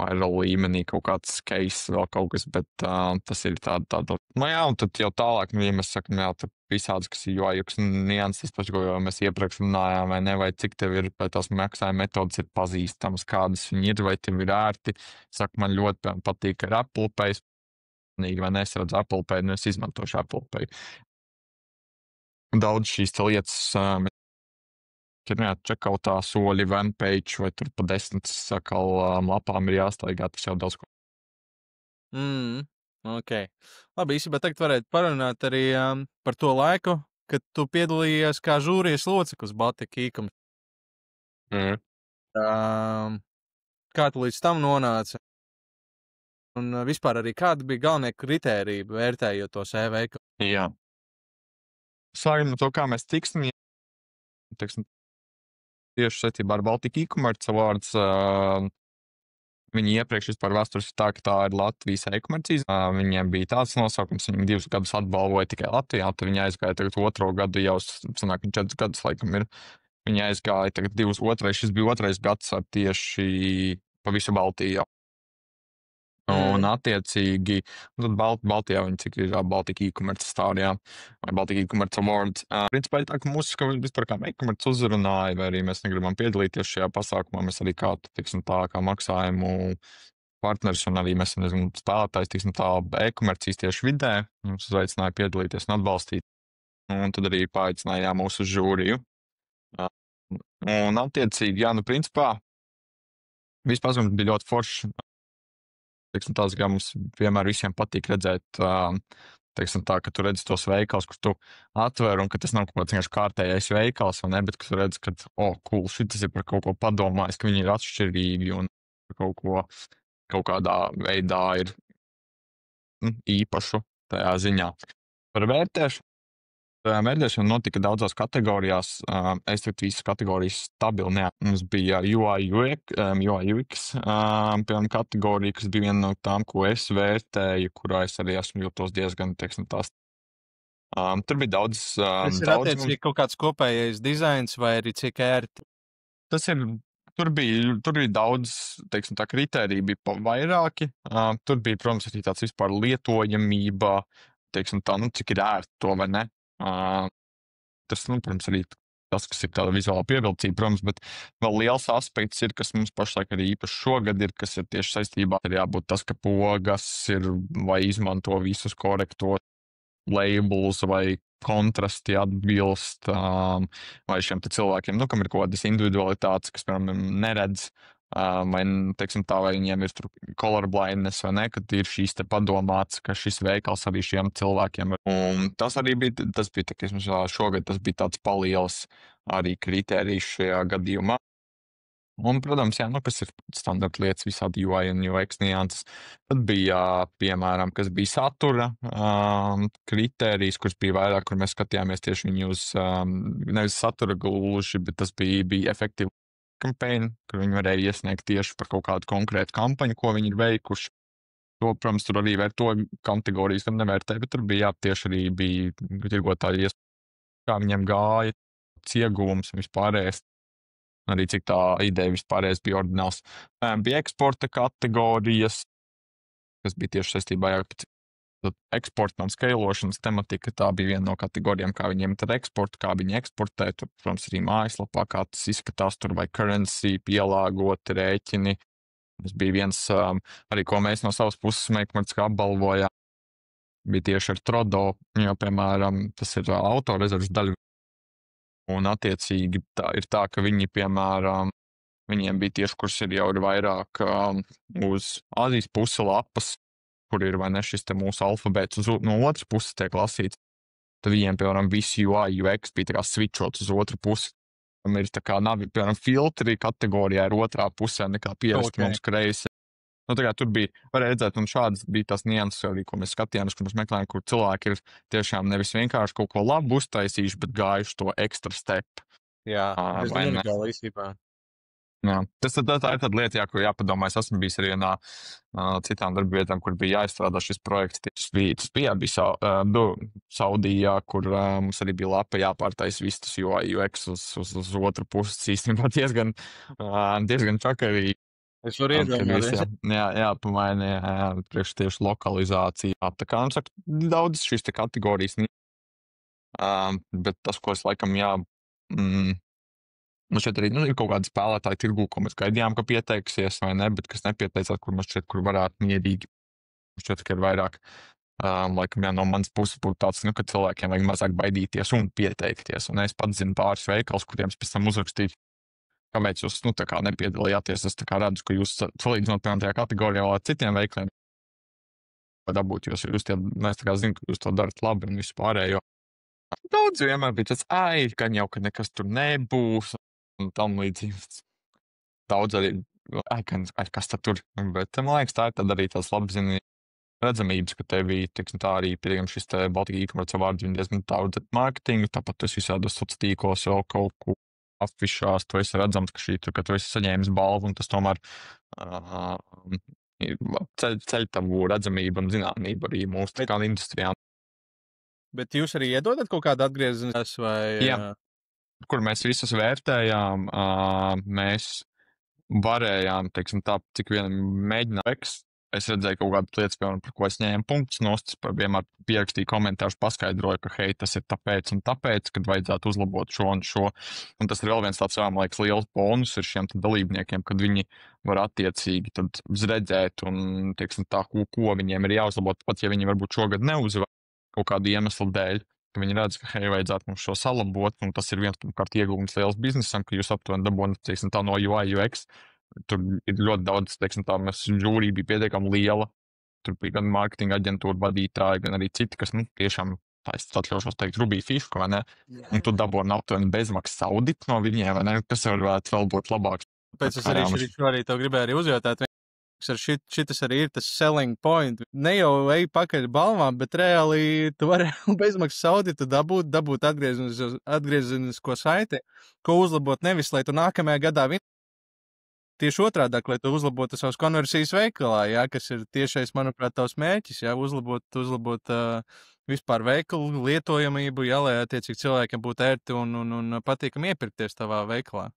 viral līmenī kaut kāds case vēl kaut kas, bet tas ir tāda. Jā, un tad jau tālāk, ja mēs sakam, jā, tad visādas, kas ir UX nianses, paši, ko mēs iepriekš runājām, vai ne, vai cik tev ir, vai tās maksājuma metodas ir pazīstamas, kādas viņi ir, vai tev ir ērti. Saka, man ļoti patīk ar Apple Pay, vai ne, es redzu Apple Pay, un es izmantošu Apple Pay. Daudz šīs lietas, kad checkoutā soļi, vanpage, vai tur pa 10 sakal lapām ir jāstaigā, tas jau daudz ko. Ok. Labi, īstenībā tagad varētu parunāt arī par to laiku, kad tu piedalījies kā žūrijas loceklis Baltika e-commerce. Kā tu līdz tam nonāci? Un vispār arī kāda bija galvenie kritēriji vērtējot tos e-veikalu? Jā. Sākam no to, kā mēs tiksim, teiksim, tieši saistībā ar Baltika e-commerce awards. Viņi iepriekš vispār vēstures ir tā, ka tā ir Latvijas e-komercijas. Viņiem bija tāds nosaukums, viņi 2 gadus atbalvoja tikai Latvijā, tad viņi aizgāja tagad 2. gadu, jau sanāk, 4 gadus laikam ir. Viņi aizgāja tagad 2. Šis bija 2. gads tieši pa visu Baltiju. Un attiecīgi, tad Baltijā viņi cik ir Baltika e-commerce stārijā, vai Baltika e-commerce awards. Principā ir tā, ka mūsu vispār kā e-commerce uzrunāja, vai arī mēs negribam piedalīties šajā pasākumā, mēs arī kā maksājumu partners un arī mēs, spēlētājs, e-commercijas tieši vidē, mums uzaicināja piedalīties un atbalstīt. Un tad arī paaicinājām mūsu žūriju. Un attiecīgi, jā, principā, vispār mums bija ļoti forši. Tās, kā mums vienmēr visiem patīk redzēt, ka tu redzi tos veikals, kur tu atver, un ka tas nav kaut kāds kārtējais veikals, vai ne, bet ka tu redzi, ka, cool, šitas ir par kaut ko padomājis, ka viņi ir atšķirīgi un kaut kādā veidā ir īpašu tajā ziņā. Par vērtēšanu. Vērtēšana notika daudzās kategorijās. Es teiktu, visas kategorijas stabili. Mums bija UI UX, piemēram, kategorija, kas bija viena no tām, ko es vērtēju, kurā es arī esmu jūtos diezgan, tās. Tur bija daudz. Tas ir attiecīgi kaut kāds kopējais dizains vai arī cik ērti? Tas ir. Tur bija daudz, kritēriju bija vairāki. Tur bija, protams, arī tāds vispār lietojamība, cik ir ērti to vai ne. Tas, protams, arī tas, kas ir tāda vizuāla pievilcība, protams, bet vēl liels aspekts ir, kas mums pašlaik arī īpaši šogad ir, kas ir tieši saistībā ar jābūt tas, ka pogas ir vai izmanto visus korektos. labels vai kontrasti atbilst, vai šiem cilvēkiem, kam ir kaut kādas individualitātes, kas, piemēram, neredz, vai, teiksim tā, vai viņiem ir color blindness vai ne, kad ir šīs te padomāts, ka šis veikals arī šiem cilvēkiem ir. Un tas arī bija, šogad tas bija tāds palielas arī kritērijs šajā gadījumā. Un, protams, kas ir standarta lietas, visādi UI un UX nianses. Tad bija, piemēram, kas bija satura kritērijs, kurš bija vairāk, kur mēs skatījāmies tieši viņu uz, nevis satura gluži, bet tas bija efektīva kampaņa, kur viņi varēja iesniegt tieši par kaut kādu konkrētu kampaņu, ko viņi ir veikuši. To, protams, tur arī vērtoja kategorijas, gan nevērtēja, bet tur bija tieši arī bija tirgotāji kā viņiem gāja, ieguvums un vispārējais. Arī cik tā ideja vispārējais bija ordināls. Bija eksporta kategorijas, kas bija tieši saistībā ar eksporta un skailošanas tematika. Tā bija viena no kategorijām, kā viņiem tad eksporta, kā viņi eksportē. Tur, protams, arī mājaslapā, kā tas izskatās, tur vai currency, pielāgoti rēķini. Tas bija viens, arī ko mēs no savas puses Make-Marks apbalvojām. Bija tieši ar Trodo, jo, piemēram, tas ir autorezerves daļa. Un attiecīgi ir tā, ka viņi, piemēram, viņiem bija tieši kurs ir jau ir vairāk uz Āzijas pusi lapas, kur ir vai ne šis te mūsu alfabēts no otras puses tiek lasīts. Tad viņiem, piemēram, visi UI, UX bija tā kā switchots uz otru pusi. Ir tā kā nav, piemēram, filtri kategorijā ir otrā pusē nekā pierasti mums kreisi. Tā kā tur bija, var redzēt, un šādas bija tās nianses arī, ko mēs skatījāmies, kur mēs meklējām, kur cilvēki ir tiešām nevis vienkārši kaut ko labu uztaisījuši, bet gājuši to ekstra step. Jā, tas ir unikāli īstenībā. Jā. Tā ir tāda lieta, kur jāpadomā. Es esmu bijis arī no citām darbietām, kur bija jāizstrādā šis projekts. Tas bija Saudijā, kur mums arī bija lapa jāpārtaisa viss tas UI, UX uz otru pusi. Īstenībā diezgan čakarīgi. Es varu iedomāties. Jā, pamainīja priekš tieši lokalizāciju. Tā kā, saka, daudz šīs te kategorijas. Bet tas, ko es laikam, šeit arī ir kaut kādi spēlētāji tirgū, ko mēs gaidījām, ka pieteiksies vai ne, bet kas nepieteicās, kur varētu mierīgi. Šķiet, ka ir vairāk, laikam, no manas puses būtu tāds, ka cilvēkiem vajag mazāk baidīties un pieteikties. Un es pats zinu pāris veikals, kuriem es pēc tam uzrakstīju, kāpēc jūs, tā kā nepiedalījāties. Es tā kā redzu, ka jūs salīdzinot, piemēram, tajā kategorijā ar citiem veikliem dabūt, jūs mēs tā kā zinu, ka jūs to darat labi un visu pārējo. Daudz vienmēr bija tas, gan jau, ka nekas tur nebūs un tam līdzīgs. Daudz arī, kas tad tur, bet man liekas, tā ir tad arī tās labzinības redzamības, ka tev bija, teiksim, tā arī, piemēram, šis te Baltika e-commerce vārds, viņi diezgan daudz mārketingu, tāpat tu esi visādos sociālos tīklos vēl kaut ko afišās, tu esi redzams, ka tu esi saņēmis balvu, un tas tomēr ceļ tavu redzamību un zināmību arī mūsu kā industrijā. Bet jūs arī iedodat kaut kādu atgriezienās vai? Jā, kur mēs visus vērtējām, mēs varējām, teiksim tā, cik vienam mēģināt. Es redzēju kaut kādas lietas, piemēram, par ko es ņēmu punktus nost, vienmēr pierakstīju komentārus, paskaidroju, ka hei, tas ir tāpēc un tāpēc, kad vajadzētu uzlabot šo un šo. Un tas ir vēl viens tāds, man liekas, liels bonus ir šiem dalībniekiem, kad viņi var attiecīgi tad redzēt un, teiksim tā, ko viņiem ir jāuzlabot, pat ja viņi varbūt šogad neuzvar kaut kādu iemeslu dēļ, ka viņi redz, ka hei, vajadzētu mums šo salabot, un tas ir viens pirmkārt ieguvums liels biznesam, ka jūs aptuveni dabonat, teiksim tā, no UI, UX. Tur ir ļoti daudz, teiksim tā, mēs žūrija bija pietiekami liela. Tur bija gan mārketinga aģentūra vadītāji, gan arī citi, kas, tiešām, tā es atļaušos teikt, rubīja fišku, vai ne? Un tu daboni aptuveni bezmaksas auditu no viņiem, vai ne? Kas varētu vēl būt labāks. Pēc es arī tev gribēju arī uzjautāt. Šitas arī ir tas selling point. Ne jau ej pakaļ balvām, bet reāli tu vari bezmaksas auditu dabūt atgriezenisko saiti, ko uzlabot nevis, lai tu nākamajā gadā tieši otrādāk, lai tu uzlabotu savas konversijas veikalā, kas ir tiešais, manuprāt, tavs mērķis, uzlabot vispār veikalu lietojamību, lai attiecīgi cilvēkiem būtu ērti un patīkami iepirkties tavā veikalā.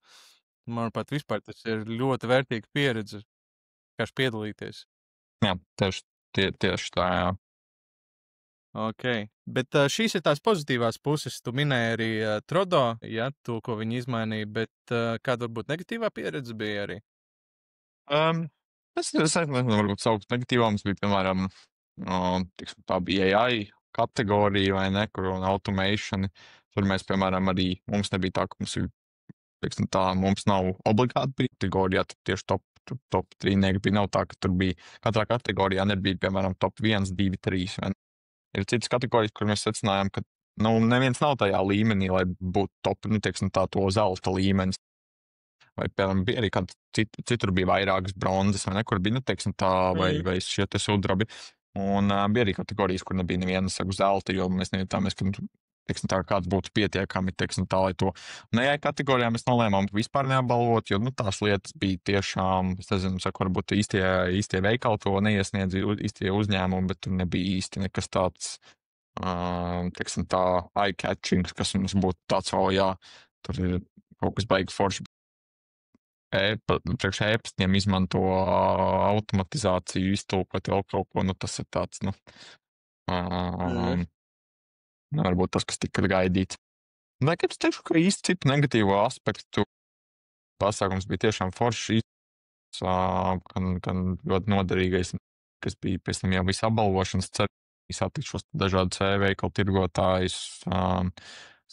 Manuprāt, vispār tas ir ļoti vērtīga pieredze, kā piedalīties. Jā, tieši tā, jā. Ok, bet šīs ir tās pozitīvās puses. Tu minēji arī Trodo, to, ko viņi izmainīja, bet kāda varbūt negatīvā pieredze bija arī? Es nezinu, varbūt saukt negatīvā. Mums bija, piemēram, tā bija AI, kategorija, vai ne, kur un automation, tur mēs, piemēram, arī mums nebija tā, ka mums ir, teiksim tā, mums nav obligāti kategorijā, tur tieši top 3 bija, nav tā, ka tur bija, katrā kategorijā nebija, piemēram, top 1, 2, 3, vai ne. Ir citas kategorijas, kur mēs secinājām, ka, neviens nav tajā līmenī, lai būtu top, teiksim tā, to zelta līmenis. Vai, piemēram, bija arī kāda citur bija vairākas bronzas, vai ne, kur bija, teiksim tā, vai šie te sudrabi. Un bija arī kategorijas, kur nebija neviena, saku, zelta, jo mēs nejūtāmies, ka, teiksim tā, kāds būtu pietiekami, teiksim tā, lai to. Nejai kategorijā mēs nolēmām vispār neapbalvot, jo, tās lietas bija tiešām, es nezinu, saku, varbūt īstie veikali to neiesniedz, īstie uzņēmumi, bet tur nebija īsti nekas tāds, teiksim tā, eye-catching, kas mums būtu tāds, jā, tur ir kaut kas baigi forši. Priekš e-pastiem izmanto automatizāciju, iztulkot vēl kaut ko, tas ir tāds, varbūt tas, kas tika gaidīts. Kā es teikšu, ka īsti citu negatīvo aspektu pasākums bija tiešām forši, gan ļoti noderīgais, kas bija pēc tam jau visu apbalvošanas ceru, satikšos dažādus e-veikalu tirgotājus,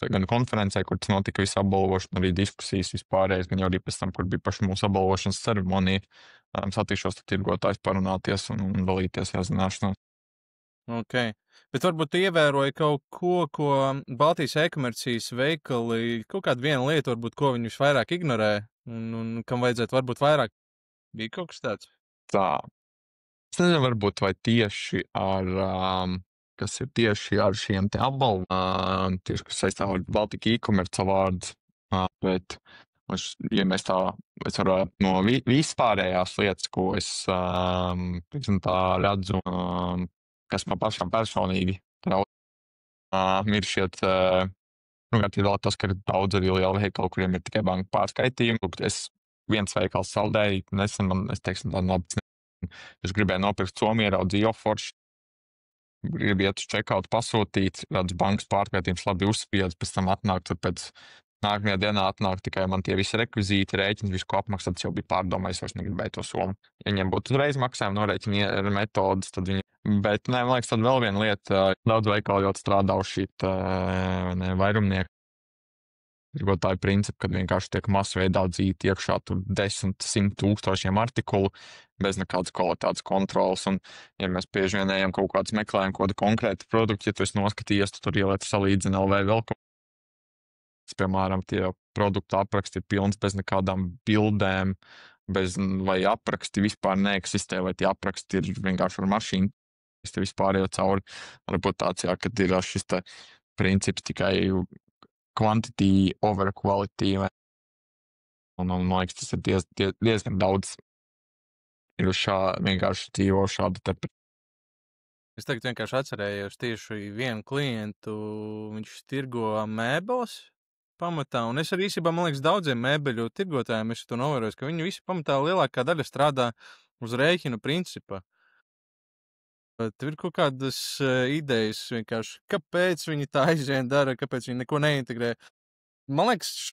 gan konferencē, kur tas notika visu apbalvošanu, arī diskusijas vispārējais, gan jau arī pēc tam, kur bija paši mūsu apbalvošanas ceremonija, satikšos ar tirgotājus parunāties un dalīties zināšanās. Ok, bet varbūt tu ievēroji kaut ko Baltijas e-komercijas veikali, kaut kādu vienu lietu, varbūt, ko viņi visvairāk ignorē, un kam vajadzētu varbūt vairāk. Bija kaut kas tāds? Tā. Es nezinu, varbūt vai tieši ar, kas ir tieši ar šiem te apbalvām, tieši, kas saistā ar Baltika e-commerce vārds, bet, ja mēs tā, es varu no vispārējās lietas, ko es, teiksim tā, redzu, kas man pašām personīgi trauc, ir šie, pirmkārt, ir vēl tas, ka ir daudz arī liela veikala, kuriem ir tikai banka pārskaitījumi. Es viens veikals saldēju, nesen man, es teiksim tā, es gribēju nopirkt Somiju, raudzīju forši, gribu iet uz checkout pasūtīt, redzu bankas pārskaitījums labi uzspiedz, pēc tam atnāk, tad pēc nākamajā dienā atnāk tikai man tie visi rekvizīti, rēķins, visu, ko apmaksāts, jau bija pārdomājis, vairs negribēju to Somu. Ja viņiem būtu uzreiz maksājumi norēķini metodas, tad viņi, bet, man liekas, tad vēl viena lieta, daudz veikalu jau strādā uz šī vairumnieku tirgotāju principu, kad vienkārši tiek masveidā dzīt iekšā tur 10, 100 tūkstošiem artikulu bez nekādas kvalitātes kontrolas, un, ja mēs bieži vien ejam kaut kāds meklējam kādu konkrētu produktu, ja tu esi noskatījies, tu tur ieliec salīdzina vai vēl kaut kas, piemēram, tie produktu apraksti ir pilns bez nekādām bildēm, vai apraksti vispār neeksistē, vai tie apraksti ir vienkārši ar mašīnu, es te vispār jau cauri, varbūt tāds, jā, kad ir šis te princips tikai quantity over quality, un man liekas, tas ir diezgan daudz ir vienkārši dzīvo šādu te. Es tagad vienkārši atcerējos tieši vienu klientu, viņš tirgo mēbeles pamatā, un es arī īsībā, man liekas, daudziem mēbeļu tirgotājiem es to novērojos, ka viņi visi pamatā lielākā daļa strādā uz rēķinu principa. Tur ir kaut kādas idejas vienkārši, kāpēc viņi tā aizvien dara, kāpēc viņi neko neintegrē. Man liekas,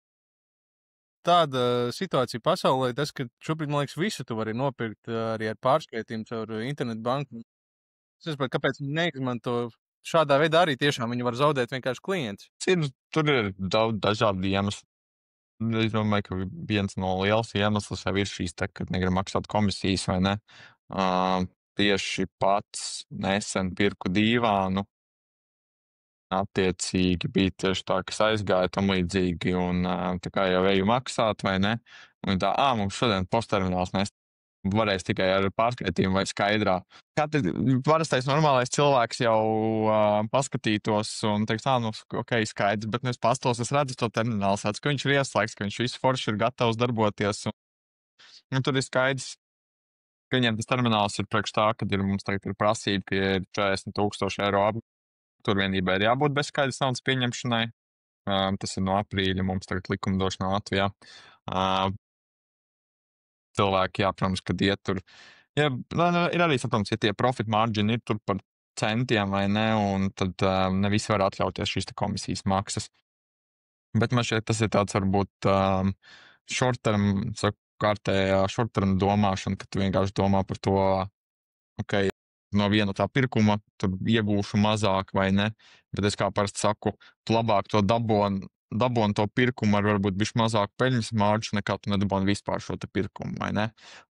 tāda situācija pasaulē, tas, ka šobrīd, man liekas, visu tu vari nopirkt arī ar pārskaitījumu caur internetu banku. Es saprotu, kāpēc viņi neizmanto šādā veidā arī tiešām viņi var zaudēt vienkārši klientus. Tur ir daudz dažādi iemesli. Es domāju, ka viens no liels iemesls jau ir šīs, kad negrib maksāt komisijas, vai ne? Tieši pats nesen pirku dīvānu, attiecīgi bija tieši tā, kas aizgāja tam līdzīgi, un tā kā jau eju maksāt, vai ne? Un tā, mums šodien posttermināls varēs tikai ar pārskaitījumu vai skaidrā. Parastais normālais cilvēks jau paskatītos un teiks, ok, skaidrs, bet es pastos, es redzu to terminālu, sāc, ka viņš ir ieslēgts, ka viņš visu forši ir gatavs darboties, un tur ir skaidrs, ka viņiem tas termināls ir priekš tā, kad mums tagad ir prasība, ka ir 40,000 eiro apturvienībai ir jābūt bezskaidras naudas pieņemšanai. Tas ir no aprīļa, mums tagad likumdošanā Latvijā. Cilvēki, protams, kad iet tur. Ir arī, protams, ja tie profit margini ir tur par centiem vai ne, un tad ne visi var atļauties šīs komisijas maksas. Bet man šķiet, tas ir tāds varbūt short-term, kārtējā short-term domāšana, ka tu vienkārši domā par to, ok, no viena tā pirkuma tur iegūšu mazāk vai ne, bet es kā parasti saku, tu labāk to dabon to pirkumu ar varbūt bišķi mazāku peļņas mārģu, nekā tu nedaboni vispār šo te pirkumu, vai ne?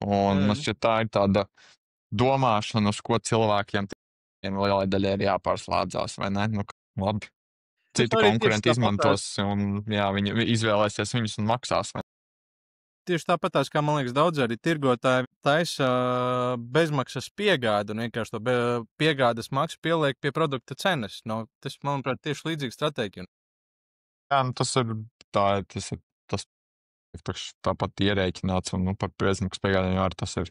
Un man šķiet tā ir tāda domāšana, uz ko cilvēkiem lielai daļai ir jāpārslēdzās, vai ne? Nu, labi. Citi konkurenti izmantos un jā, viņi izvēlēsies viņus un maksās. Vai? Tieši tāpatās, kā man liekas, daudz arī tirgotāji taisa bezmaksas piegādi un vienkārši to piegādes maksu pieliek pie produkta cenas. No, tas, manuprāt, tieši līdzīga stratēģija. Jā, nu tas ir tāpat ierēķināts un par bezmaksas piegādēm arī tas ir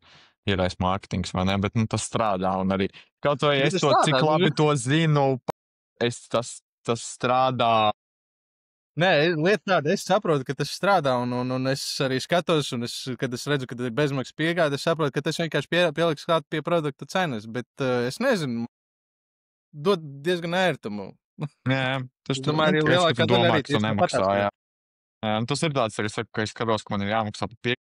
ierais mārketings, vai ne? Bet nu, tas strādā un arī kaut vai es to, cik labi to zinu, tas strādā. Nē, lieta tāda, es saprotu, ka tas strādā, un es arī skatos, un kad es redzu, ka ir bezmaksas piegāde, es saprotu, ka tas vienkārši pieliks klāt pie produkta cenas, bet es nezinu, dod diezgan ērtumu. Jā, tas tomēr ir lielākā daļa arī tieši nemaksā, jā. Tas ir tāds, arī saku, ka es skatos, ka man ir jāmaksā par piegādi.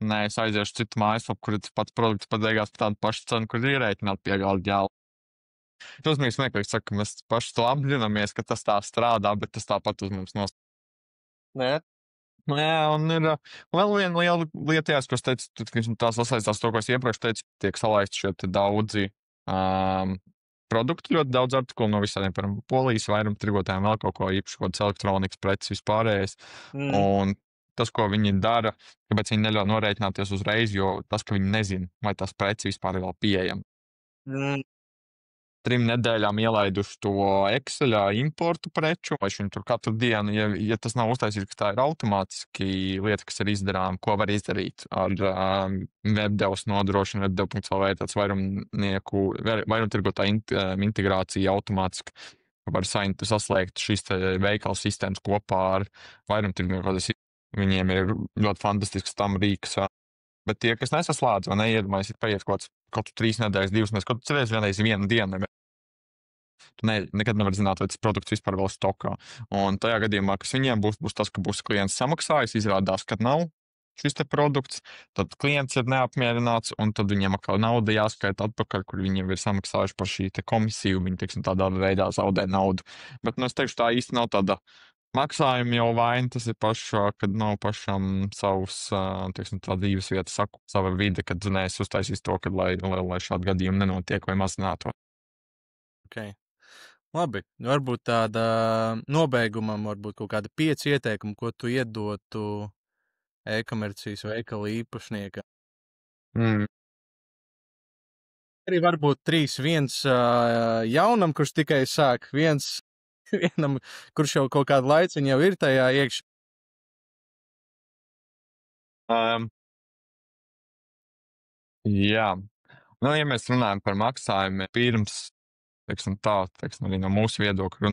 Nē, es aiziešu citu mājaslapu, kur ir tas pats produkts pabeigās par tādu pašu cenu, kur ir ierēķināta piegāde ģēla. Protams, smieklīgi saka, ka mēs paši to apzināmies, ka tas tā strādā, bet tas tāpat uz mums nostāv. Nē. Jā, un ir vēl viena liela lieta, ko es teicu, tās sasaistās to, ko es iepriekš teicu, tiek salaisti šie daudzi produkti, ļoti daudz artikulu no visādiem, piemēram, Polijas vairumtirgotājiem, vēl kaut ko īpaši, kaut kāds elektronikas preces vispārējais. Un tas, ko viņi dara, kāpēc viņi neļauj norēķināties uzreiz, jo tas, ka viņi nezina, vai tās preces vispār ir vēl pieejama. 3 nedēļām ielaiduši to Excelā importu preču, vai viņi tur katru dienu, ja tas nav uztaisīts, ka tā ir automātiski lieta, kas ir izdarām, ko var izdarīt ar webdevs nodrošina, webdev.lv tāds vairumtirgotāju integrācija automātiski var saslēgt šīs veikala sistēmas kopā ar vairumtirgotāju. Viņiem ir ļoti fantastisks tam rīks. Bet tie, kas nesaslēdz vai neiedomājas, ir paiet kaut 3 nedēļas, 2 nedēļas, kaut cerēs vienreiz 1 dienu. Tu nekad nevar zināt, vai tas produkts vispār vēl stokā. Un tajā gadījumā, kas viņiem būs tas, ka būs klients samaksājis, izrādās, ka nav šis te produkts, tad klients ir neapmierināts, un tad viņiem atkal nauda jāskaita atpakaļ, kur viņiem ir samaksājuši par šī te komisiju, viņi, teiksim, tādā veidā zaudē naudu. Bet, es teikšu, tā īsti nav tāda maksājumi jau vaina, tas ir kad nav pašam savs, teiksim, tā dzīves vieta, sava vide, kad es uztaisīšu to, kad, lai šādi gadījumi nenotiek vai mazinātu. Okay. Labi, varbūt tāda nobeigumam, varbūt kaut kāda 5 ieteikumi, ko tu iedotu e-komercijas veikala īpašniekam. Arī varbūt 3, viens jaunam, kurš tikai sāk, vienam, kurš jau kaut kādu laiciņu jau ir tajā iekšā. Jā. Nu, ja mēs runājam par maksājumiem pirms, teiksim, arī no mūsu viedokļa,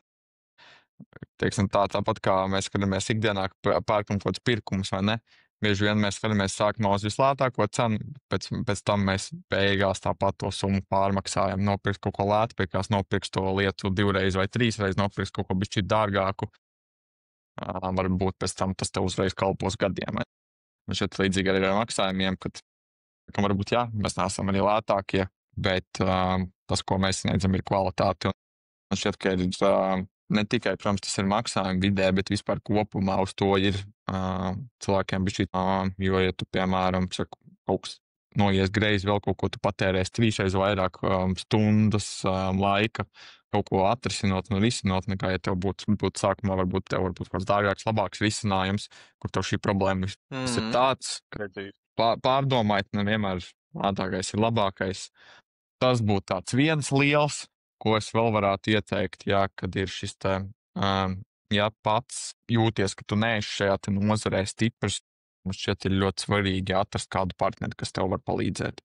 teiksim, tāpat kā mēs skatāmies ikdienā pērkam kaut kāds pirkums, vai ne? Bieži vien mēs skatāmies sākumā uz vislētāko cenu, pēc tam mēs beigās tāpat to summu pārmaksājam, nopirkt kaut ko lētu, beigās nopirkt to lietu 2 vai 3 reizes, nopirkt kaut ko bišķi dārgāku. Varbūt pēc tam tas te uzreiz kalpos gadiem. Un šeit līdzīgi arī ar maksājumiem, kad varbūt jā, mēs neesam arī lētākie, bet tas, ko mēs sniedzam, ir kvalitāte. Un šķiet, ka ir ne tikai, protams, tas ir maksājuma vidē, bet vispār kopumā uz to ir cilvēkiem bišķi, jo, ja tu, piemēram, kaut kas noies greizi, vēl kaut ko tu patērēsi 3 reizes vairāk stundas laika, kaut ko atrisinot un risinot, nekā, ja tev būtu sākumā, varbūt kāds dārgāks, labāks risinājums, kur tev šī problēma tas ir tāds, ka pārdomājot, nevienmēr lētākais ir labākais. Tas būtu tāds viens liels, ko es vēl varētu ieteikt, jā, kad ir šis te, ja pats jūties, ka tu neesi šajā nozarē stiprs, mums šķiet ir ļoti svarīgi atrast kādu partneri, kas tev var palīdzēt.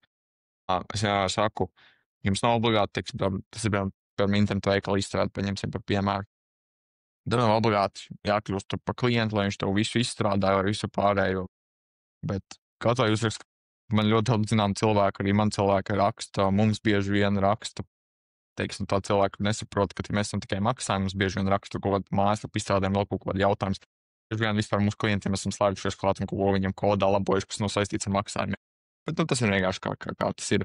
Es saku, jums nav obligāti, teiksim, tas ir piemēram internetu veikalu izstrādi, paņemsim par piemēru. Tad nav obligāti jākļūst par klientu, lai viņš tev visu izstrādāja vai visu pārējo. Bet kaut vai uzrakst, man ļoti daudz zinām cilvēku, arī man cilvēki raksta, mums bieži vien raksta, teiksim, tā cilvēki nesaprot, ka mēs esam tikai maksājumi, mums bieži vien raksta kaut kādu mājaslapu izstrādēm, vēl kaut kādu jautājumus. Bieži vien vispār mūsu klientiem esam slēgušies klāt un ko viņam kodā labojuši, kas nav saistīts ar maksājumiem. Bet tas ir vienkārši kā tas ir.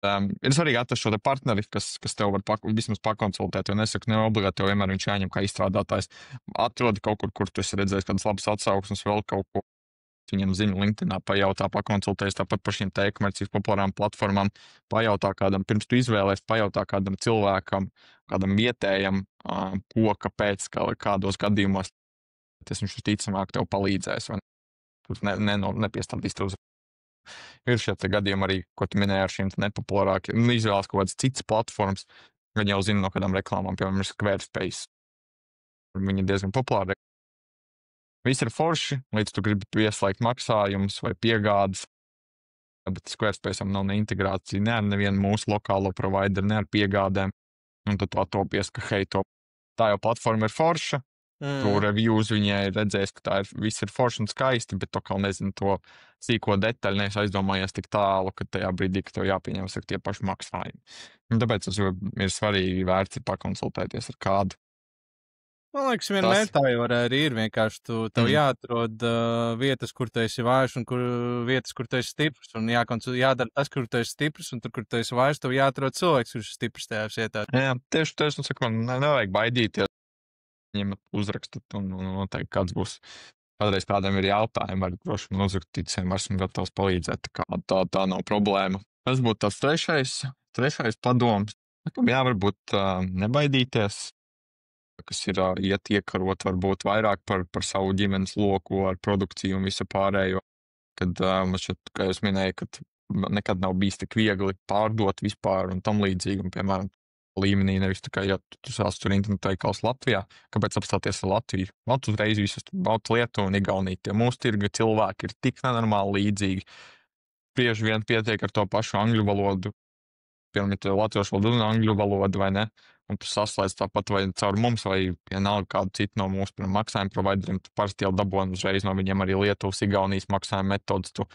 Ir svarīgi atrast šo partneri, kas tev var vismaz pakonsultēt. Jo nesaku, ne obligāti tev vienmēr viņš jāņem kā izstrādātājs. Atrodi kaut kur tu esi redzējis kādas labas atsauksmes, vēl kaut ko. Viņam ziņu LinkedInā pajautā, pakonsultēs tāpat par šīm e-komercijas populārām platformām. Pajautā kādam, pirms tu izvēlēs, pajautā kādam cilvēkam, kādam vietējam, ko, kāpēc, kādos gadījumos tas viņš visticamāk tev palīdzēs. Tur nepiestādīs tev. Ir šie gadījumi arī, ko tu minēji ar šīm nepopulārākiem. Izvēlās kaut kādas citas platformas, gan jau zina no kādām reklāmām, piemēram, ir Squarespace. Viņi ir diezgan populāri. Viss ir forši, līdz tu gribi pieslēgt maksājumus vai piegādes, bet Squarespace'am nav ne integrācija, ne ar nevienu mūsu lokālo provideru, ne ar piegādēm. Un tad tu atopies, ka hei, tā jau platforma ir forša, tu reviews viņai redzēs, ka viss ir forši un skaisti, bet tu kā nezinu to sīko detaļu, neesi aizdomājies tik tālu, ka tajā brīdī, ka tev jāpieņem tie paši maksājumi. Un tāpēc tas ir svarīgi vērts pakonsultēties ar kādu. Man liekas, vienmēr tā jau arī ir. Vienkārši tev jāatrod vietas, kur tu esi vājš, un vietas, kur tu esi stiprs. Un jādara tas, kur tu esi stiprs, un tur, kur tu esi vājš, tev jāatrod cilvēks, kurš ir stiprs tajā vietā. Jā, tieši nu, saku, man nevajag baidīties. Ņemat uzrakstat, un noteikti kāds būs. Kādreiz kādam ir jautājumi, var droši man uzrakstīt, esmu gatavs palīdzēt. Tā nav problēma. Tas būtu tāds trešais padoms. Jā, varbūt nebaidīties, kas ir iet iekarot varbūt vairāk par savu ģimenes loku ar produkciju un visu pārējo. Kad man šķiet, kā jūs minēju, kad nekad nav bijis tik viegli pārdot vispār un tam līdzīgi, un, piemēram, līmenī, nevis tā kā, ja tu sāc tur internetu veikals Latvijā, kāpēc apstāties ar Latviju? Vēl uzreiz visas Lietuva un Igaunija. Tie mūsu tirgi cilvēki ir tik nenormāli līdzīgi. Bieži vien pietiek ar to pašu angļu valodu, piemēram, ja tev latviešu valodu un angļu valodu, vai ne? Un tu saslēdz tāpat vai caur mums, vai vienalga kādu citu no mūsu maksājuma provideriem, tu parasti jau dabūni uzreiz no viņiem arī Lietuvas, Igaunijas maksājuma metodas. Tu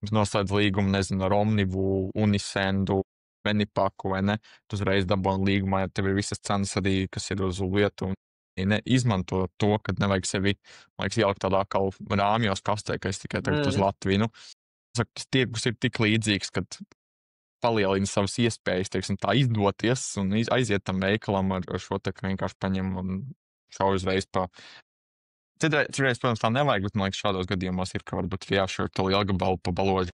noslēdz līgumu, nezinu, ar Omnivu, Unisendu, Benipaku, vai ne? Tu uzreiz dabūni līgumā, ja tev ir visas cenas arī, kas ir uz vietu, un izmanto to, kad nevajag sevi, man liekas, ielikt tādā kā rāmjos kastē, ka es tikai tagad uz Latviju. Tas tirgus ir tik līdzīgs, kad palielina savas iespējas, teiksim, tā izdoties un aiziet tam veikalam ar šo te, ka vienkārši paņem un šauj uzreiz pa. Citreiz, protams, tā nevajag, bet man liekas, šādos gadījumos ir, ka varbūt jāšauj to lielu gabalu pa baloģi.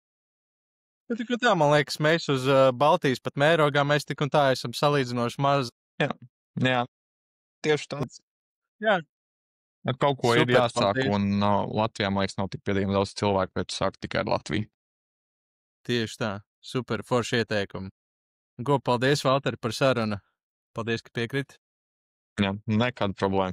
Bet tik un tā, man liekas, mēs uz Baltijas pat mērogā mēs tik un tā esam salīdzinoši maz. Jā, tieši tāds. Jā. Ar kaut ko super, ir jāsāk, paldies. Un Latvijā, man liekas, nav tik pietiekami daudz cilvēku, bet sāk tikai ar Latviju. Tieši tā, super, forši ieteikumi. Paldies, Valter, par sarunu. Paldies, ka piekriti. Jā, nekāda problēma.